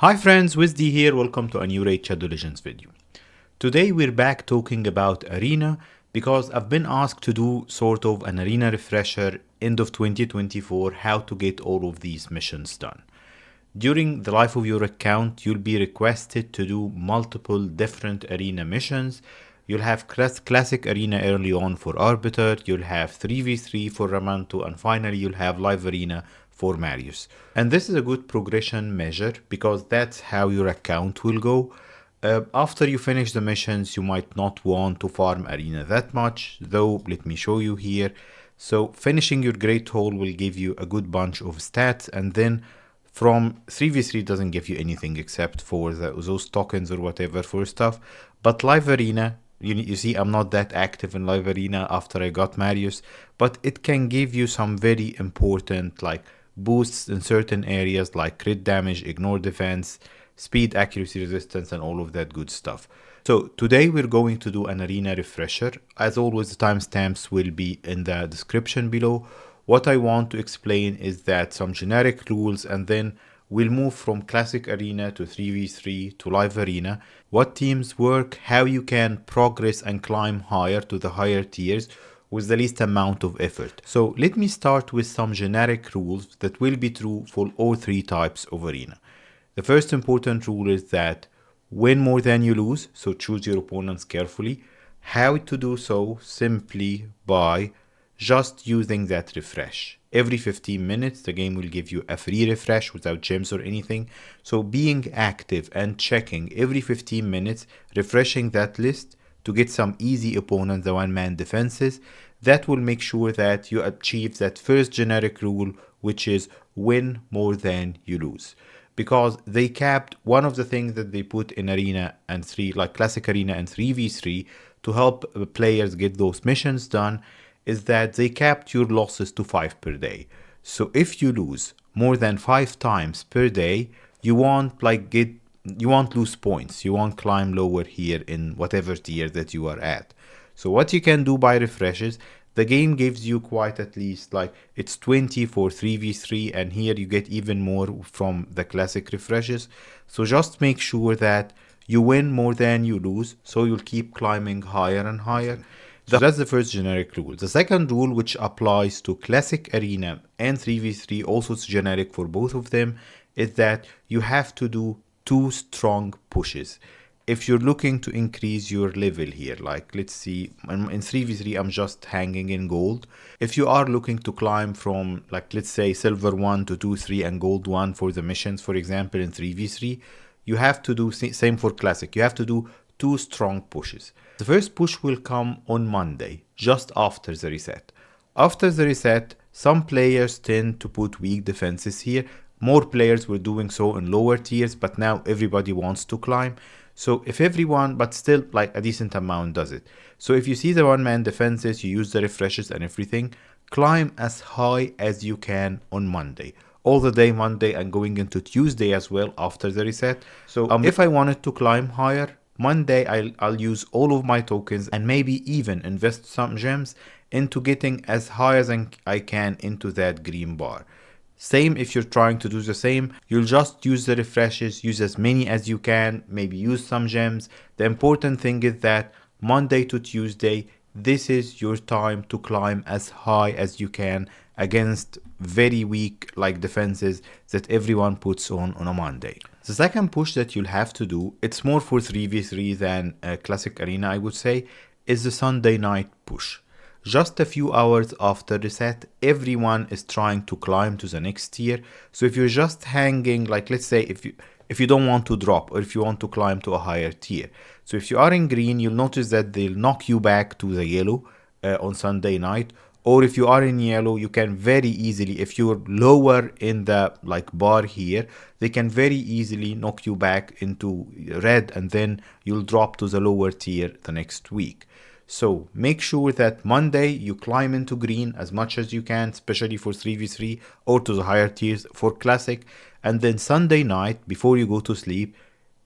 Hi friends, wizd here, welcome to a new Raid Shadow Legends video. Today we're back talking about Arena because I've been asked to do sort of an Arena refresher end of 2024, how to get all of these missions done. During the life of your account, you'll be requested to do multiple different Arena missions. You'll have classic Arena early on for Arbiter, you'll have 3v3 for Ramanto, and finally you'll have Live Arena for Marius. And this is a good progression measure because that's how your account will go. After you finish the missions, you might not want to farm Arena that much, though let me show you here. So finishing your Great Hall will give you a good bunch of stats, and then from 3v3 doesn't give you anything except for those tokens or whatever for stuff. But Live Arena, you see I'm not that active in Live Arena after I got Marius, but it can give you some very important like boosts in certain areas like crit damage, ignore defense, speed, accuracy, resistance, and all of that good stuff. So today we're going to do an Arena refresher. As always, the timestamps will be in the description below. What I want to explain is that some generic rules, and then we'll move from classic Arena to 3v3 to Live Arena, what teams work, how you can progress and climb higher to the higher tiers with the least amount of effort. So let me start with some generic rules that will be true for all three types of Arena. The first important rule is that win more than you lose, so choose your opponents carefully. How to do so? Simply by just using that refresh. Every 15 minutes, the game will give you a free refresh without gems or anything. So being active and checking every 15 minutes, refreshing that list to get some easy opponents, the one-man defenses, that will make sure that you achieve that first generic rule, which is win more than you lose. Because they capped one of the things that they put in Arena and 3, like Classic Arena and 3v3, to help players get those missions done, is that they capped your losses to 5 per day. So if you lose more than 5 times per day, you won't lose points. You won't climb lower here in whatever tier that you are at. So what you can do by refreshes, the game gives you quite at least like it's 20 for 3v3, and here you get even more from the classic refreshes. So just make sure that you win more than you lose, so you'll keep climbing higher and higher. So that's the first generic rule. The second rule, which applies to Classic Arena and 3v3, also it's generic for both of them, is that you have to do 2 strong pushes. If you're looking to increase your level here, like let's see, in 3v3 I'm just hanging in gold. If you are looking to climb from like let's say silver 1 to 2, 3 and gold 1 for the missions, for example, in 3v3, you have to do same for Classic. You have to do 2 strong pushes. The first push will come on Monday, just after the reset. After the reset, some players tend to put weak defenses here. More players were doing so in lower tiers, but now everybody wants to climb. So if everyone, but still like a decent amount does it. So if you see the one-man defenses, you use the refreshes and everything, climb as high as you can on Monday. All the day Monday and going into Tuesday as well after the reset. So if I wanted to climb higher, Monday I'll use all of my tokens and maybe even invest some gems into getting as high as I can into that green bar. Same if you're trying to do the same, you'll just use the refreshes, use as many as you can, maybe use some gems. The important thing is that Monday to Tuesday, this is your time to climb as high as you can against very weak like defenses that everyone puts on a Monday. The second push that you'll have to do, it's more for 3v3 than Classic Arena I would say, is the Sunday night push. Just a few hours after reset, everyone is trying to climb to the next tier. So if you're just hanging, like let's say if you don't want to drop, or if you want to climb to a higher tier. So if you are in green, you'll notice that they'll knock you back to the yellow on Sunday night. Or if you are in yellow, you can very easily, if you're lower in the like bar here, they can very easily knock you back into red, and then you'll drop to the lower tier the next week. So make sure that Monday you climb into green as much as you can, especially for 3v3 or to the higher tiers for Classic. And then Sunday night, before you go to sleep,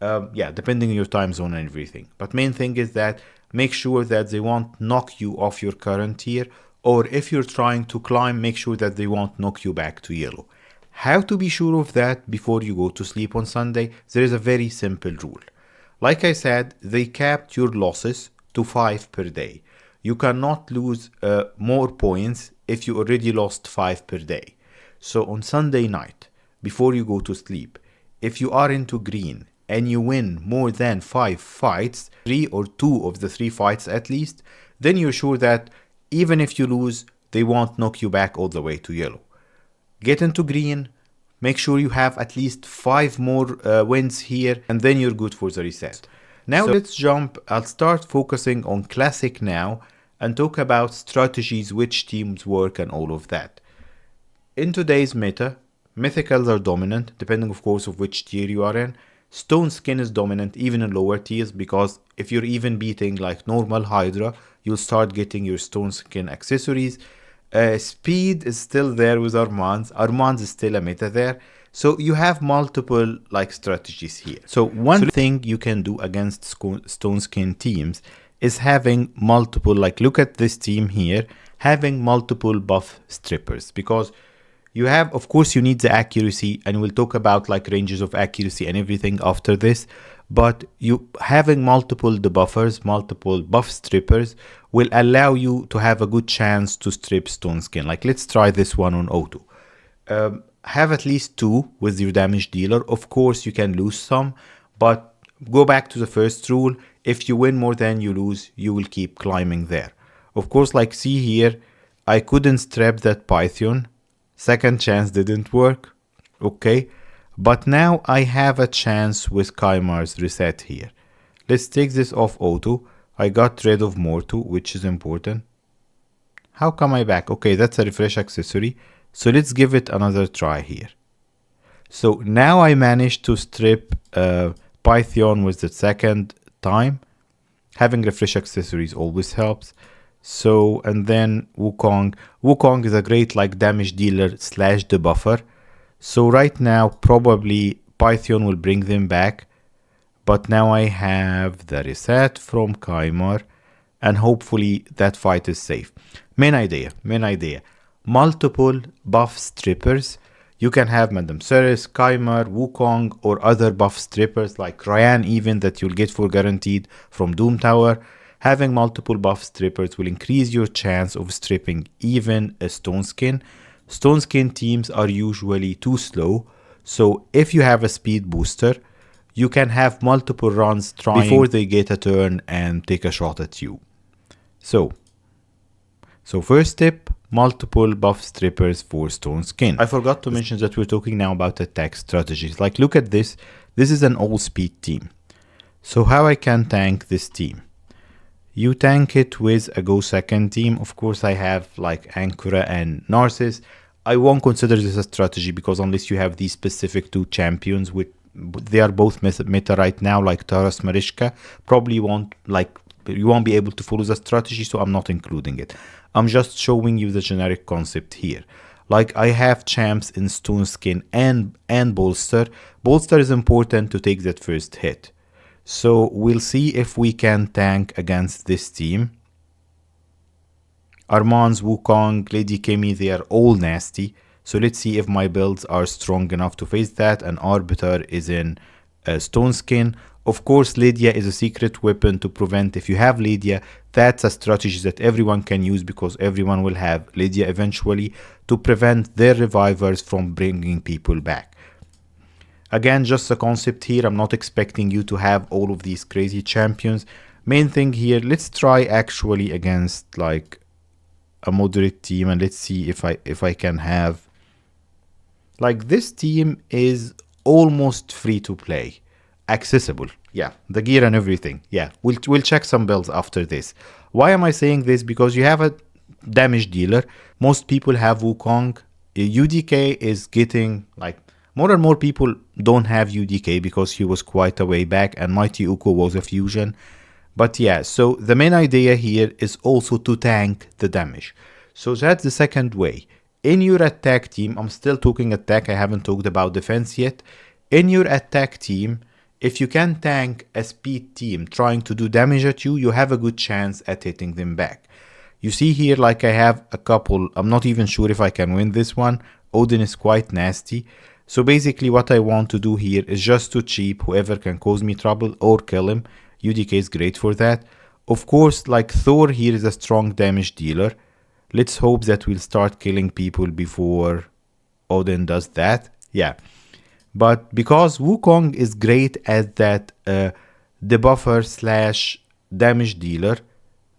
depending on your time zone and everything. But main thing is that make sure that they won't knock you off your current tier, or if you're trying to climb, make sure that they won't knock you back to yellow. How to be sure of that before you go to sleep on Sunday? There is a very simple rule. Like I said, they capped your losses to 5 per day. You cannot lose more points if you already lost 5 per day. So on Sunday night, before you go to sleep, if you are into green and you win more than 5 fights, 3 or 2 of the 3 fights at least, then you're sure that even if you lose, they won't knock you back all the way to yellow. Get into green, make sure you have at least 5 more wins here, and then you're good for the reset. Now let's jump. I'll start focusing on classic now and talk about strategies, which teams work and all of that. In today's meta, mythicals are dominant, depending of course of which tier you are in. Stone skin is dominant even in lower tiers, because if you're even beating like normal Hydra, you'll start getting your stone skin accessories. Speed is still there with Armands. Armands is still a meta there. So you have multiple like strategies here. So one thing you can do against stone skin teams is having multiple, like look at this team here, having multiple buff strippers, because you have, of course, you need the accuracy, and we'll talk about like ranges of accuracy and everything after this. But you having multiple debuffers, multiple buff strippers will allow you to have a good chance to strip stone skin. Like let's try this one on auto. Have at least 2 with your damage dealer. Of course, you can lose some, but go back to the first rule. If you win more than you lose, you will keep climbing there. Of course, like see here, I couldn't strip that Python. Second chance didn't work. Okay. But now I have a chance with Kaimar's reset here. Let's take this off auto. I got rid of Mortu, which is important. How come I back? Okay, that's a refresh accessory. So let's give it another try here. So now I managed to strip Python with the second time. Having refresh accessories always helps. So, and then Wukong. Wukong is a great like damage dealer slash debuffer. So right now, probably Python will bring them back. But now I have the reset from Kaimar, and hopefully that fight is safe. Main idea. Multiple buff strippers. You can have Madame Ceres, Kaimar, Wukong, or other buff strippers like Ryan even, that you'll get for guaranteed from Doom Tower. Having multiple buff strippers will increase your chance of stripping even a stone skin. Stone skin teams are usually too slow, so if you have a speed booster, you can have multiple runs trying before they get a turn and take a shot at you. So first tip, multiple buff strippers for stone skin. I forgot to mention that we're talking now about attack strategies. Like look at this. This is an all speed team. So how I can tank this team? You tank it with a go second team. Of course, I have like Ankura and Narcissus. I won't consider this a strategy, because unless you have these specific 2 champions, with they are both meta right now, like Taras Marishka, probably won't like, you won't be able to follow the strategy, so I'm not including it. I'm just showing you the generic concept here. Like I have champs in stone skin and bolster. Bolster is important to take that first hit. So we'll see if we can tank against this team. Armand's, Wukong, Lady Kimi, they are all nasty. So let's see if my builds are strong enough to face that. And Arbiter is in stone skin. Of course, Lydia is a secret weapon to prevent. If you have Lydia, that's a strategy that everyone can use, because everyone will have Lydia eventually, to prevent their revivers from bringing people back. Again, just a concept here. I'm not expecting you to have all of these crazy champions. Main thing here, let's try actually against like a moderate team, and let's see if I can have, like, this team is almost free to play, accessible. Yeah, the gear and everything. Yeah, we'll check some builds after this. Why am I saying this? Because you have a damage dealer. Most people have Wukong. UDK is getting like, more and more people don't have UDK because he was quite a way back, and Mighty Uko was a fusion. But yeah, so the main idea here is also to tank the damage. So that's the second way. In your attack team, I'm still talking attack, I haven't talked about defense yet. In your attack team, if you can tank a speed team trying to do damage at you, you have a good chance at hitting them back. You see here, like I have a couple, I'm not even sure if I can win this one. Odin is quite nasty. So basically what I want to do here is just to cheap whoever can cause me trouble or kill him. UDK is great for that. Of course, like Thor here is a strong damage dealer. Let's hope that we'll start killing people before Odin does that. Yeah. But because Wukong is great at that debuffer slash damage dealer,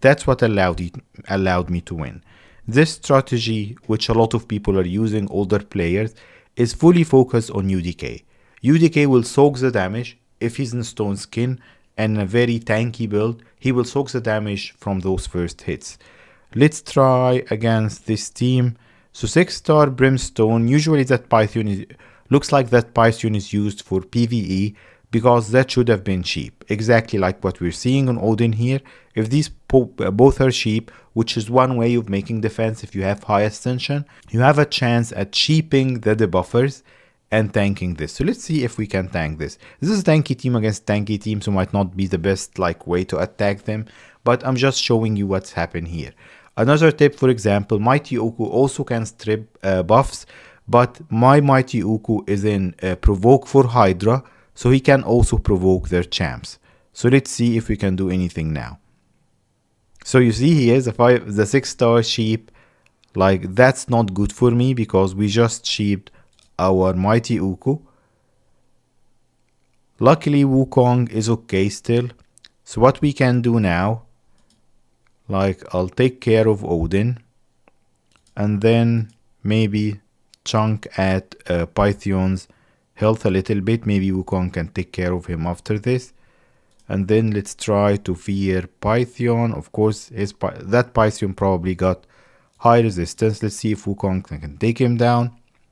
that's what allowed me to win. This strategy, which a lot of people are using, older players, is fully focused on UDK. UDK will soak the damage. If he's in Stone Skin and a very tanky build, he will soak the damage from those first hits. Let's try against this team. So 6-star Brimstone, usually that Python looks like that Python is used for PvE because that should have been cheap. Exactly like what we're seeing on Odin here. If these both are cheap, which is one way of making defense if you have high ascension, you have a chance at cheaping the debuffers and tanking this. So let's see if we can tank this. This is a tanky team against tanky team, so might not be the best way to attack them, but I'm just showing you what's happened here. Another tip, for example, Mighty Uku also can strip buffs, but my Mighty Uku is in provoke for Hydra, so he can also provoke their champs. So let's see if we can do anything now. So you see here the 6-star sheep, that's not good for me because we just sheeped our Mighty Uku. Luckily Wukong is okay still. So what we can do now, I'll take care of Odin and then maybe chunk at Python's health a little bit. Maybe Wukong can take care of him after this. And then let's try to fear Python. Of course, that Python probably got high resistance. Let's see if Wukong can take him down.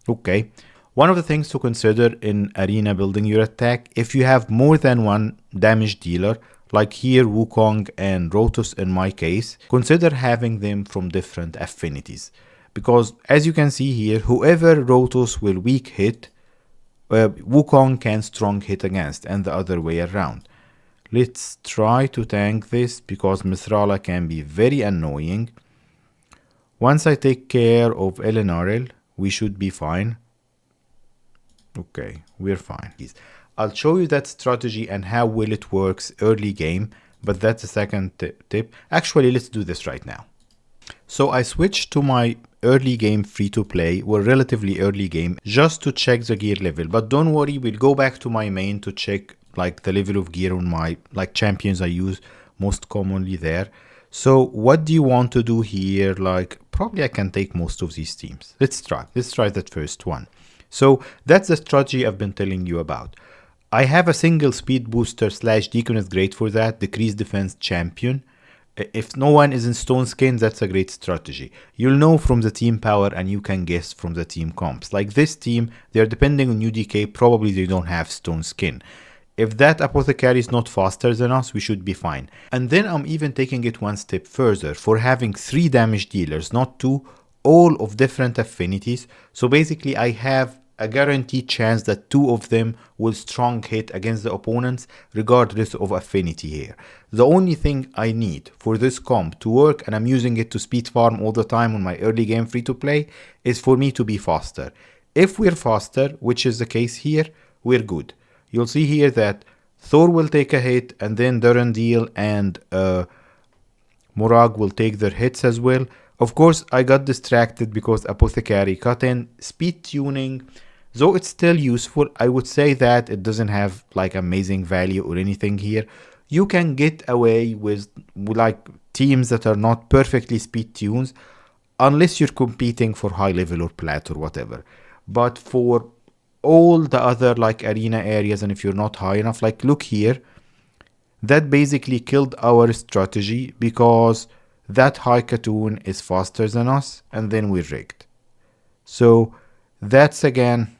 Okay. One of the things to consider in arena building your attack, if you have more than one damage dealer, like here Wukong and Rotos in my case, consider having them from different affinities. Because as you can see here, whoever Rotos will weak hit, Wukong can strong hit against, and the other way around. Let's try to tank this because Mithrala can be very annoying. Once I take care of Elenarel, we should be fine. Okay, we're fine. I'll show you that strategy and how well it works early game, but that's a second tip. Actually, let's do this right now. So I switched to my early game free-to-play, or relatively early game, just to check the gear level. But don't worry, we'll go back to my main to check the level of gear on my champions I use most commonly there. So what do you want to do here? Probably I can take most of these teams. Let's try that first one. So that's the strategy I've been telling you about. I have a single speed booster / Deacon is great for that, decrease defense champion. If no one is in Stone Skin, that's a great strategy. You'll know from the team power and you can guess from the team comps. Like this team, they're depending on UDK, probably they don't have Stone Skin. If that apothecary is not faster than us, we should be fine. And then I'm even taking it one step further for having 3 damage dealers, not 2, all of different affinities. So basically I have a guaranteed chance that 2 of them will strong hit against the opponents regardless of affinity here. The only thing I need for this comp to work, and I'm using it to speed farm all the time on my early game free to play, is for me to be faster. If we're faster, which is the case here, we're good. You'll see here that Thor will take a hit and then Durandil and Morag will take their hits as well. Of course, I got distracted because Apothecary cut in. Speed tuning, though it's still useful, I would say that it doesn't have amazing value or anything here. You can get away with teams that are not perfectly speed tunes unless you're competing for high level or plat or whatever. But for all the other arena areas, and if you're not high enough, look here, that basically killed our strategy because that high Khatoon is faster than us and then we're rigged. So that's again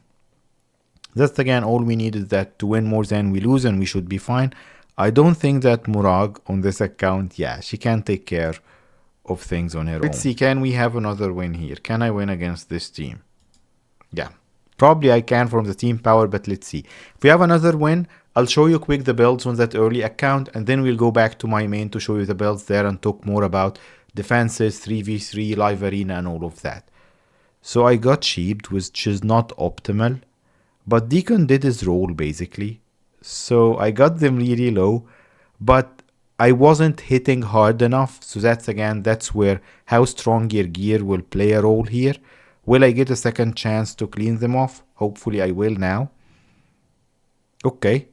all we need is that to win more than we lose and we should be fine. I don't think that Murag on this account, yeah, she can take care of things on her own. Let's see, can we have another win here? Can I win against this team? Yeah. Probably I can from the team power, but let's see. If we have another win, I'll show you quick the builds on that early account, and then we'll go back to my main to show you the builds there and talk more about defenses, 3v3, live arena, and all of that. So I got cheaped, which is not optimal. But Deacon did his role basically. So I got them really low, but I wasn't hitting hard enough. So that's where how strong your gear will play a role here. Will I get a second chance to clean them off? Hopefully I will now. Okay.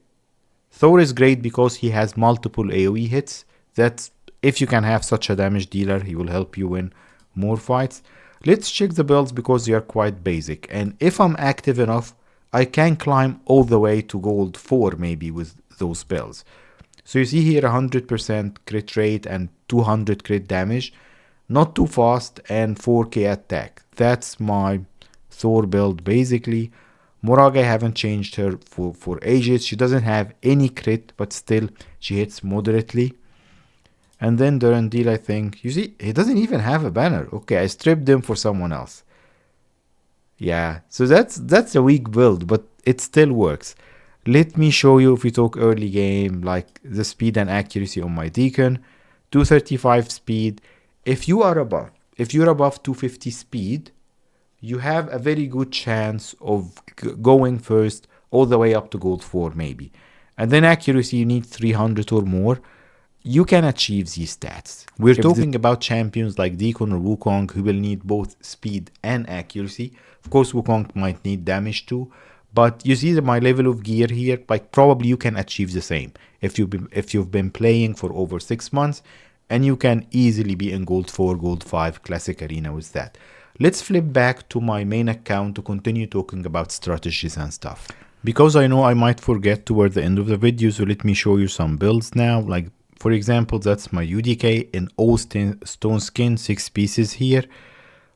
Thor is great because he has multiple AoE hits. That's if you can have such a damage dealer, he will help you win more fights. Let's check the builds because they are quite basic. And if I'm active enough, I can climb all the way to gold 4 maybe with those builds. So you see here 100% crit rate and 200 crit damage. Not too fast and 4k attack. That's my Thor build basically. Morag, I haven't changed her for ages. She doesn't have any crit, but still she hits moderately. And then Durandil, I think. You see, he doesn't even have a banner. Okay, I stripped him for someone else. Yeah, so that's a weak build, but it still works. Let me show you if we talk early game, like the speed and accuracy on my Deacon. 235 speed. If you're above 250 speed, you have a very good chance of going first all the way up to gold 4 maybe. And then accuracy, you need 300 or more. You can achieve these stats. We're talking about champions like Deacon or Wukong who will need both speed and accuracy. Of course, Wukong might need damage too. But you see my level of gear here, like probably you can achieve the same if you've been playing for over 6 months, and you can easily be in gold 4, gold 5 classic arena with that. Let's flip back to my main account to continue talking about strategies and stuff. Because I know I might forget toward the end of the video, so let me show you some builds now. Like for example, that's my UDK in all stone skin, 6 pieces here.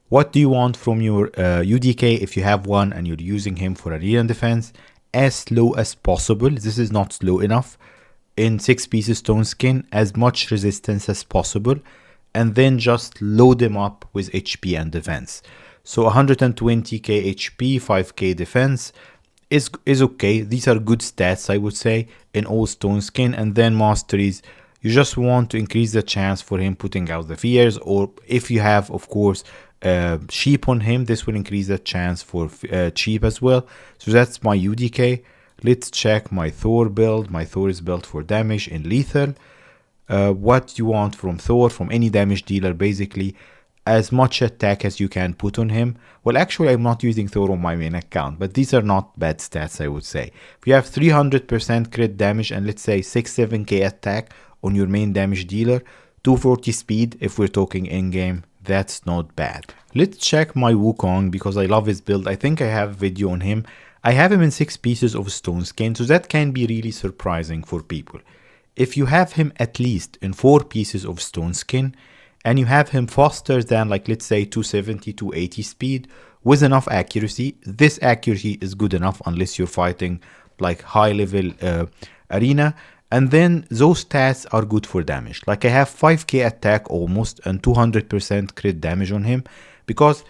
What do you want from your UDK if you have one and you're using him for arena defense? As slow as possible. This is not slow enough. In 6 pieces stone skin, as much resistance as possible. And then just load them up with HP and defense. So 120k HP, 5k defense is okay. These are good stats, I would say, in all stone skin. And then masteries, you just want to increase the chance for him putting out the fears, or if you have, of course, sheep on him, this will increase the chance for sheep as well. So that's my UDK. Let's check my Thor build. My Thor is built for damage in lethal. What you want from Thor, from any damage dealer, basically as much attack as you can put on him. Well, actually I'm not using Thor on my main account, but these are not bad stats, I would say. If you have 300% crit damage and let's say 6-7k attack on your main damage dealer, 240 speed if we're talking in-game, that's not bad. Let's check my Wukong because I love his build. I think I have a video on him. I have him in 6 pieces of stone skin, so that can be really surprising for people. If you have him at least in 4 pieces of stone skin and you have him faster than, like, let's say 270, 280 speed with enough accuracy, this accuracy is good enough unless you're fighting like high level arena. And then those stats are good for damage. Like I have 5k attack almost and 200% crit damage on him because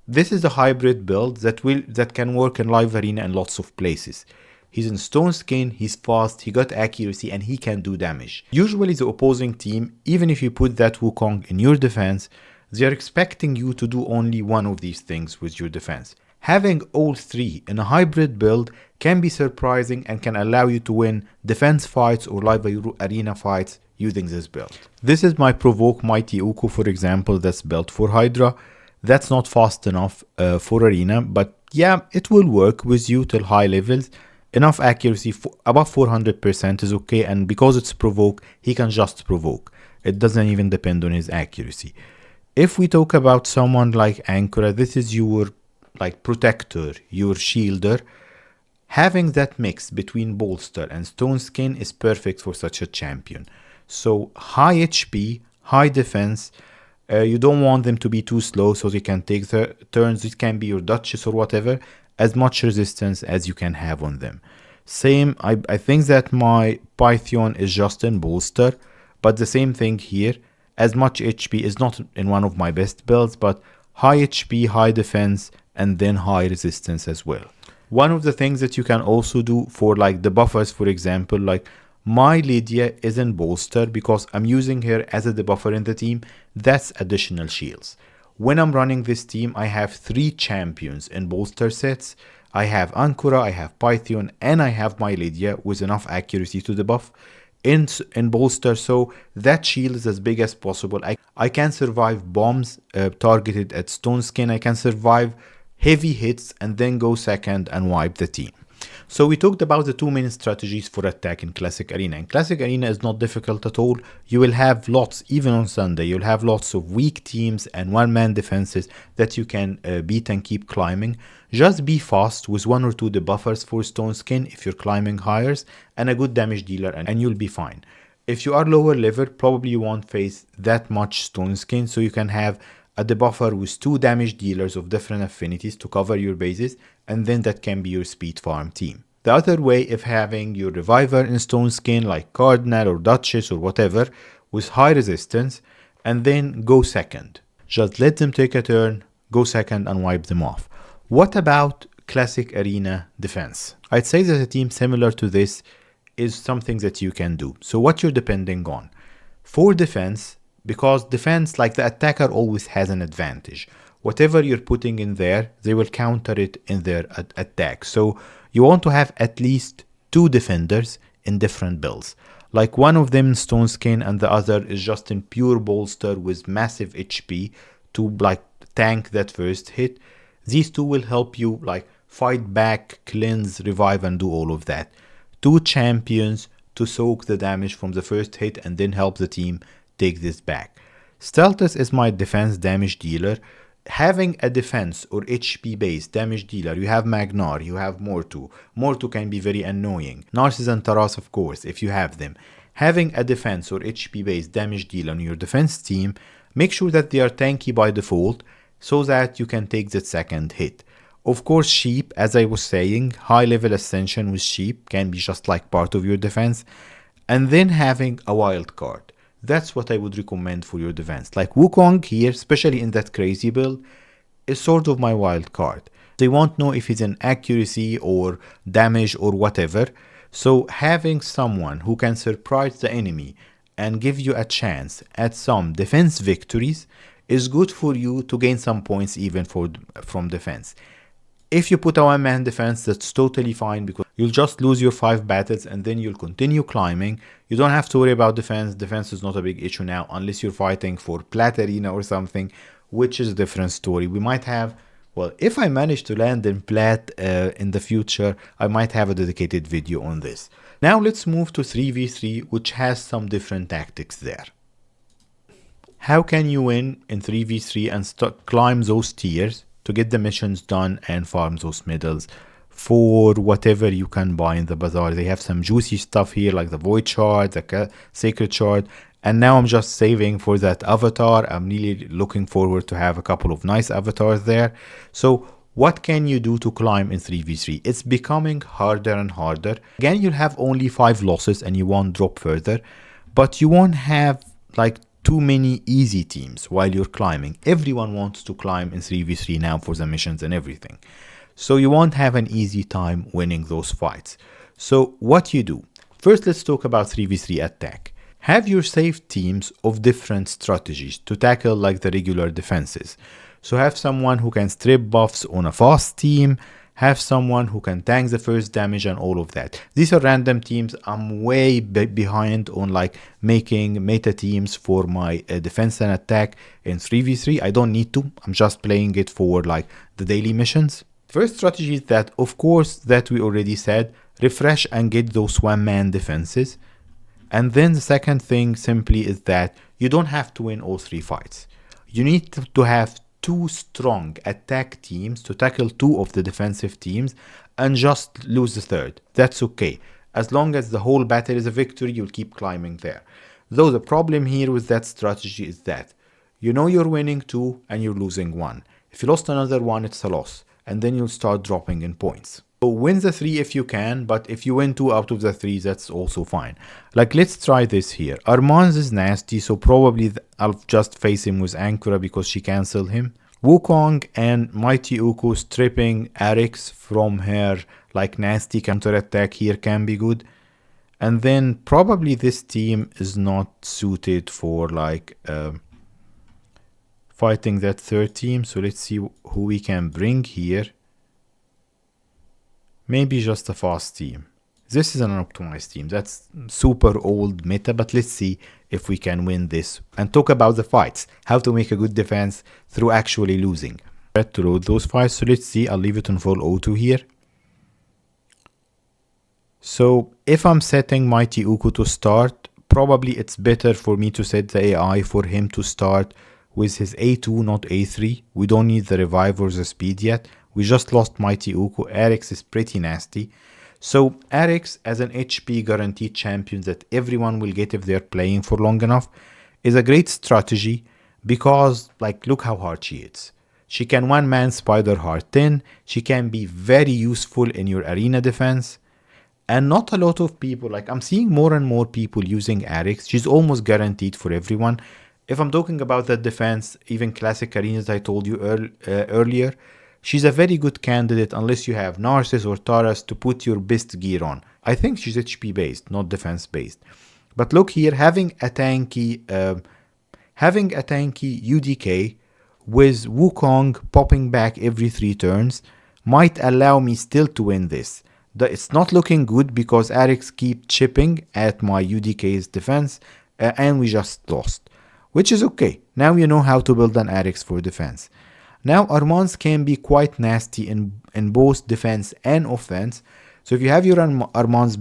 this is a hybrid build that can work in live arena in lots of places. He's in stone skin, he's fast, he got accuracy, and he can do damage. Usually the opposing team, even if you put that Wukong in your defense, they are expecting you to do only one of these things with your defense. Having all 3 in a hybrid build can be surprising and can allow you to win defense fights or live arena fights using this build. This is my Provoke Mighty Uko, for example, that's built for Hydra. That's not fast enough for arena, but yeah, it will work with you till high levels. Enough accuracy, above 400% is okay, and because it's Provoke, he can just provoke. It doesn't even depend on his accuracy. If we talk about someone like Ankura, this is your like protector, your shielder. Having that mix between bolster and stone skin is perfect for such a champion. So high HP, high defense. You don't want them to be too slow so they can take the turns. It can be your Duchess or whatever. As much resistance as you can have on them. Same, I think that my Python is just in bolster, but the same thing here. As much HP is not in one of my best builds, but high HP, high defense, and then high resistance as well. One of the things that you can also do for like the buffers, for example, like my Lydia is in bolster because I'm using her as a debuffer in the team. That's additional shields. when I'm running this team, I have 3 champions in bolster sets. I have Ankura, I have Pythion, and I have my Lydia with enough accuracy to debuff in bolster, so that shield is as big as possible. I can survive bombs targeted at Stone Skin. I can survive heavy hits and then go second and wipe the team. So we talked about the 2 main strategies for attack in Classic Arena. And Classic Arena is not difficult at all. You will have lots, even on Sunday, you'll have lots of weak teams and one-man defenses that you can beat and keep climbing. Just be fast with 1 or 2 debuffers for Stone Skin if you're climbing higher, and a good damage dealer, and you'll be fine. If you are lower level, probably you won't face that much Stone Skin, so you can have a debuffer with 2 damage dealers of different affinities to cover your bases, and then that can be your speed farm team. The other way is having your reviver in Stone Skin like Cardinal or Duchess or whatever with high resistance, and then go second. Just let them take a turn, go second and wipe them off. What about Classic Arena defense? I'd say that a team similar to this is something that you can do. So what you're depending on for defense, because defense, like the attacker always has an advantage. Whatever you're putting in there, they will counter it in their attack. So you want to have at least 2 defenders in different builds. Like one of them in Stone Skin and the other is just in pure bolster with massive HP to like tank that first hit. These 2 will help you like fight back, cleanse, revive and do all of that. 2 champions to soak the damage from the first hit and then help the team take this back. Steltus is my defense damage dealer. Having a defense or HP based damage dealer, you have Magnar, you have Mortu. Mortu can be very annoying. Narcissus and Taras, of course, if you have them. Having a defense or HP based damage dealer on your defense team, make sure that they are tanky by default so that you can take that second hit. Of course, Sheep, as I was saying, high level Ascension with Sheep can be just like part of your defense. And then having a wild card. That's what I would recommend for your defense. Like Wukong here, especially in that crazy build, is sort of my wild card. They won't know if it's an accuracy or damage or whatever. So having someone who can surprise the enemy and give you a chance at some defense victories is good for you to gain some points even from defense. If you put a one-man defense, that's totally fine because you'll just lose your 5 battles and then you'll continue climbing. You don't have to worry about defense. Defense is not a big issue now unless you're fighting for Plat Arena or something, which is a different story. We might have, well, if I manage to land in Plat in the future, I might have a dedicated video on this. Now let's move to 3v3, which has some different tactics there. How can you win in 3v3 and climb those tiers to get the missions done and farm those medals for whatever you can buy in the bazaar? They have some juicy stuff here like the Void Shard, the Sacred Shard, and now I'm just saving for that avatar. I'm really looking forward to have a couple of nice avatars there. So what can you do to climb in 3v3? It's becoming harder and harder. Again, you'll have only 5 losses and you won't drop further, but you won't have like too many easy teams while you're climbing. Everyone wants to climb in 3v3 now for the missions and everything. So you won't have an easy time winning those fights. So what you do? First, let's talk about 3v3 attack. Have your safe teams of different strategies to tackle like the regular defenses. So have someone who can strip buffs on a fast team, have someone who can tank the first damage and all of that. These are random teams. I'm way behind on like making meta teams for my defense and attack in 3v3. I don't need to. I'm just playing it for like the daily missions. First strategy is that, of course, that we already said, refresh and get those one-man defenses. And then the second thing simply is that you don't have to win all 3 fights. You need to have 2 strong attack teams to tackle 2 of the defensive teams and just lose the third. That's okay. As long as the whole battle is a victory, you'll keep climbing there. Though the problem here with that strategy is that you know you're winning 2 and you're losing 1. If you lost another 1, it's a loss. And then you'll start dropping in points. So win the 3 if you can, but if you win 2 out of the 3, that's also fine. Like, let's try this here. Armand's is nasty, so probably I'll just face him with Ankura because she cancelled him. Wukong and Mighty Uko stripping Arix from her like nasty counter attack here can be good. And then probably this team is not suited for like fighting that third team. So let's see who we can bring here. Maybe just a fast team. This is an unoptimized team. That's super old meta, but let's see if we can win this and talk about the fights, how to make a good defense through actually losing. To load those fights, so let's see. I'll leave it on full auto here. So if I'm setting Mighty Uku to start, probably it's better for me to set the AI for him to start with his A2, not A3. We don't need the revive or the speed yet. We just lost Mighty Uku. Arix is pretty nasty. So Arix, as an HP guaranteed champion that everyone will get if they're playing for long enough, is a great strategy because, like, look how hard she is. She can one-man Spider Heart 10. She can be very useful in your arena defense. And not a lot of people, like I'm seeing more and more people using Arix. She's almost guaranteed for everyone. If I'm talking about that defense, even classic arenas I told you earlier, she's a very good candidate unless you have Narcissus or Taras to put your best gear on. I think she's HP based, not defense based. But look here, having a tanky UDK with Wukong popping back every 3 turns might allow me still to win this. It's not looking good because Arix keep chipping at my UDK's defense and we just lost, which is okay. Now you know how to build an Arix for defense. Now Armands can be quite nasty in both defense and offense. So if you have your Armands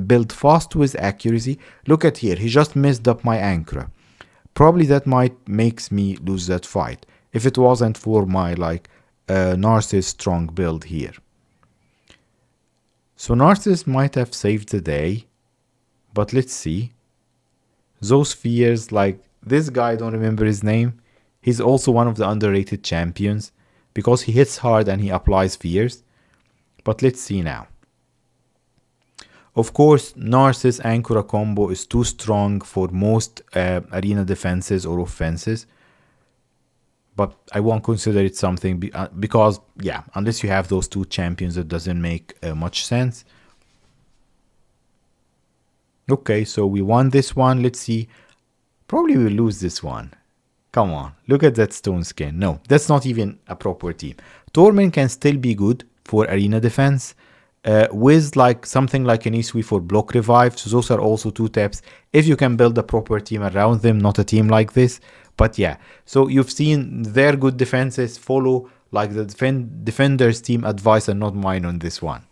build fast with accuracy, look at here, he just messed up my Ankara. Probably that might makes me lose that fight if it wasn't for my Narcissus strong build here. So Narcissus might have saved the day, but let's see. Those fears, like this guy, I don't remember his name. He's also one of the underrated champions because he hits hard and he applies fears. But let's see now. Of course, Narcissus Ankara combo is too strong for most arena defenses or offenses. But I won't consider it something because, yeah, unless you have those 2 champions, it doesn't make much sense. Okay, so we won this one. Let's see. Probably we'll lose this one. Come on, look at that stone skin. No, that's not even a proper team. Torment can still be good for arena defense with something like an Isui for block revive. So those are also 2 taps. If you can build a proper team around them, not a team like this. But yeah, so you've seen their good defenses follow like the defender's team advice and not mine on this one.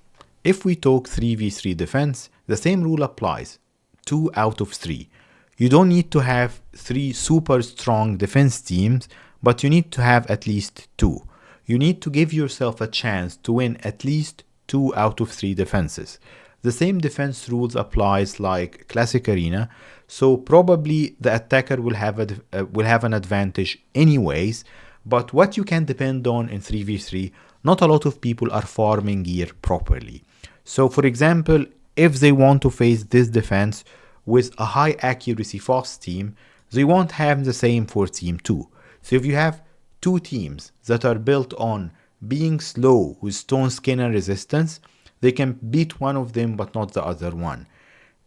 If we talk 3v3 defense, the same rule applies. 2 out of 3. You don't need to have 3 super strong defense teams, but you need to have at least 2. You need to give yourself a chance to win at least 2 out of 3 defenses. The same defense rules applies like classic arena, so probably the attacker will have an advantage anyways. But what you can depend on in 3v3, not a lot of people are farming gear properly. So for example, if they want to face this defense with a high accuracy fast team, they won't have the same for team 2. So if you have 2 teams that are built on being slow with stone skin and resistance, they can beat one of them but not the other one.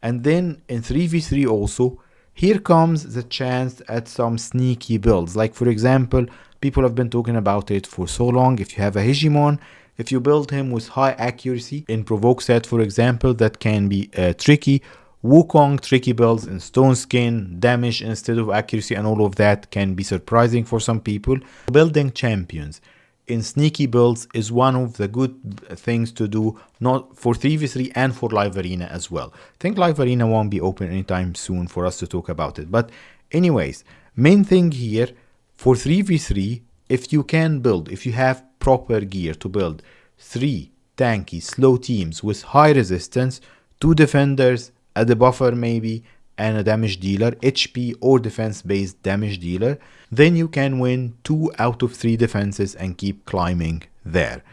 And then in 3v3 also, here comes the chance at some sneaky builds. Like for example, people have been talking about it for so long. If you have a Hegemon, if you build him with high accuracy in provoke set, for example, that can be tricky. Wukong tricky builds in stone skin, damage instead of accuracy, and all of that can be surprising for some people. Building champions in sneaky builds is one of the good things to do, not for 3v3 and for live arena as well. I think live arena won't be open anytime soon for us to talk about it. But anyways, main thing here for 3v3, if you can build, if you have proper gear to build 3 tanky slow teams with high resistance, 2 defenders, a debuffer maybe, and a damage dealer, HP or defense based damage dealer, then you can win 2 out of 3 defenses and keep climbing there.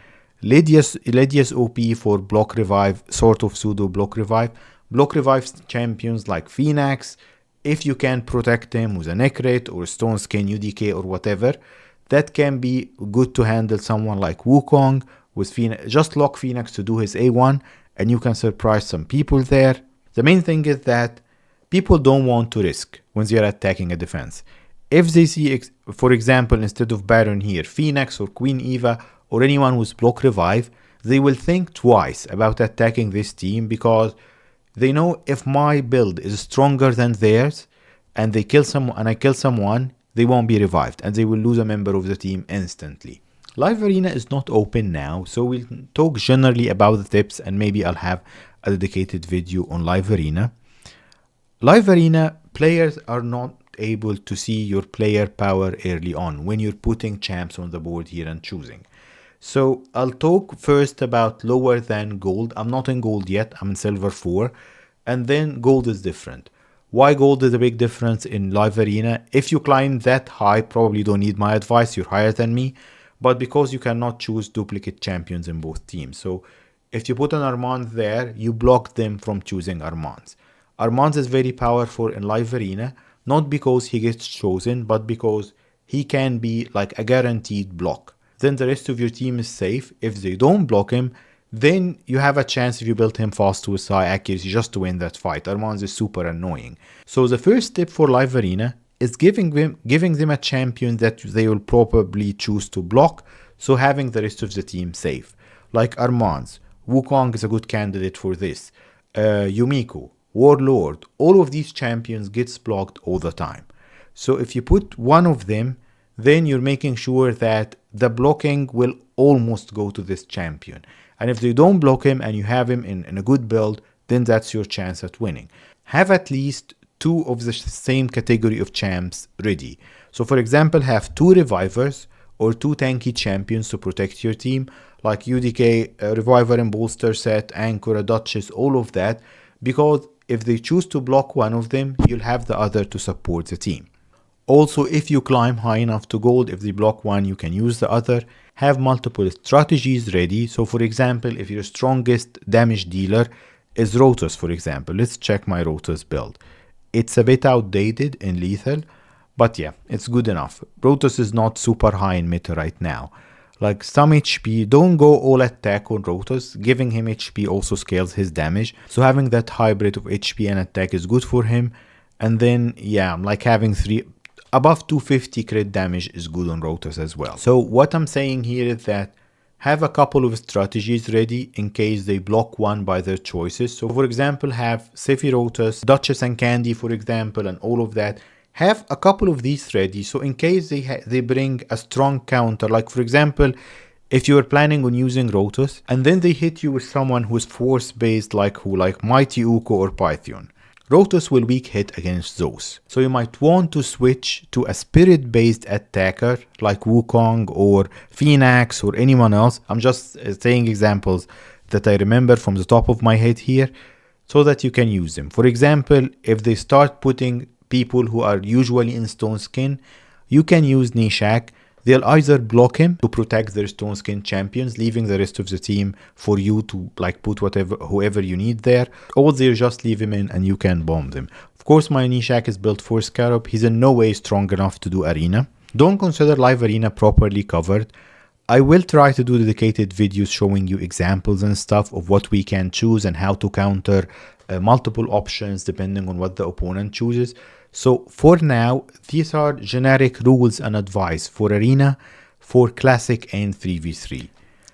Ledius OP for block revive, sort of pseudo block revive. Block revive champions like Phoenix, if you can protect them with a Necrate or Stone Skin UDK or whatever, that can be good to handle someone like Wukong with Phoenix. Just lock Phoenix to do his A1 and you can surprise some people there. The main thing is that people don't want to risk when they are attacking a defense. If they see, for example, instead of Baron here, Phoenix or Queen Eva or anyone who's block revive, they will think twice about attacking this team, because they know if my build is stronger than theirs and they kill someone and I kill someone, they won't be revived and they will lose a member of the team instantly. Live Arena is not open now, so we'll talk generally about the tips, and maybe I'll have a dedicated video on Live Arena. Live Arena players are not able to see your player power early on when you're putting champs on the board here and choosing. So I'll talk first about lower than gold. I'm not in gold yet, I'm in silver 4, and then gold is different. Why gold is a big difference in Live Arena? If you climb that high, probably don't need my advice, you're higher than me, but because you cannot choose duplicate champions in both teams. So if you put an Armand there, you block them from choosing Armands. Armand is very powerful in Live Arena, not because he gets chosen, but because he can be like a guaranteed block. Then the rest of your team is safe. If they don't block him, then you have a chance, if you build him fast with high accuracy, just to win that fight. Armand is super annoying. So the first step for Live Arena is giving them a champion that they will probably choose to block, so having the rest of the team safe. Like Armand's, Wukong is a good candidate for this. Yumiko, Warlord, all of these champions gets blocked all the time. So if you put one of them, then you're making sure that the blocking will almost go to this champion. And if they don't block him and you have him in a good build, then that's your chance at winning. Have at least 2 of the same category of champs ready. So for example, have 2 revivers or 2 tanky champions to protect your team, like UDK, a reviver and bolster set, Anchor, a Duchess, all of that, because if they choose to block one of them, you'll have the other to support the team. Also, if you climb high enough to gold, if they block one, you can use the other. Have multiple strategies ready. So for example, if your strongest damage dealer is Rotos, for example, let's check my Rotos build. It's a bit outdated in lethal, but yeah, it's good enough. Rotos is not super high in meta right now. Like some HP, don't go all attack on Rotos. Giving him HP also scales his damage. So having that hybrid of HP and attack is good for him. And then, yeah, like having above 250 crit damage is good on Rotos as well. So what I'm saying here is that have a couple of strategies ready in case they block one by their choices. So for example, have Sephirothus, Duchess and Candy, for example, and all of that. Have a couple of these ready. So in case they bring a strong counter, like for example, if you are planning on using Rotos and then they hit you with someone who's force based, like Mighty Uko or Python, Rotos will weak hit against those. So you might want to switch to a spirit based attacker like Wukong or Phoenix or anyone else. I'm just saying examples that I remember from the top of my head here so that you can use them. For example, if they start putting people who are usually in stone skin, you can use Nishak. They'll either block him to protect their stone skin champions, leaving the rest of the team for you to like put whoever you need there, or they'll just leave him in and you can bomb them. Of course, my Nishak is built for Scarab. He's in no way strong enough to do Arena. Don't consider Live Arena properly covered. I will try to do dedicated videos showing you examples and stuff of what we can choose and how to counter multiple options depending on what the opponent chooses. So for now, these are generic rules and advice for Arena, for Classic and 3v3.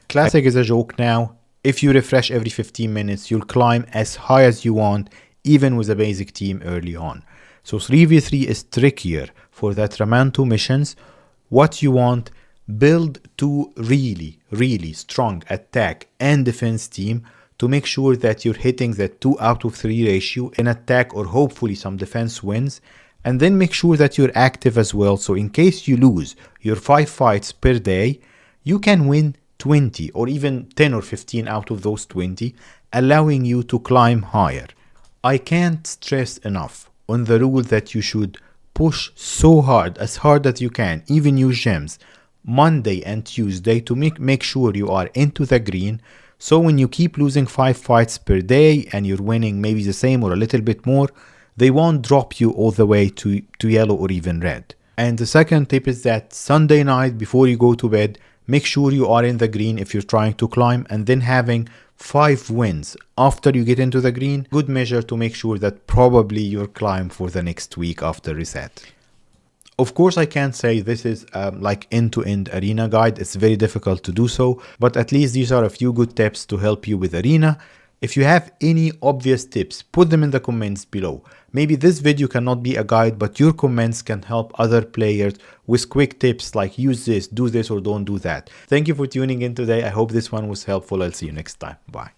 Classic is a joke now. If you refresh every 15 minutes, you'll climb as high as you want, even with a basic team early on. So 3v3 is trickier for the Tramanto missions. What you want, build 2 really strong attack and defense team to make sure that you're hitting that 2 out of 3 ratio in attack or hopefully some defense wins. And then make sure that you're active as well. So in case you lose your 5 fights per day, you can win 20 or even 10 or 15 out of those 20, allowing you to climb higher. I can't stress enough on the rule that you should push so hard, as hard as you can, even use gems, Monday and Tuesday to make sure you are into the green. So when you keep losing 5 fights per day and you're winning maybe the same or a little bit more, they won't drop you all the way to yellow or even red. And the second tip is that Sunday night before you go to bed, make sure you are in the green if you're trying to climb, and then having 5 wins after you get into the green, good measure to make sure that probably you'll climb for the next week after reset. Of course, I can't say this is like end-to-end arena guide. It's very difficult to do so, but at least these are a few good tips to help you with arena. If you have any obvious tips, put them in the comments below. Maybe this video cannot be a guide, but your comments can help other players with quick tips like use this, do this, or don't do that. Thank you for tuning in today. I hope this one was helpful. I'll see you next time. Bye.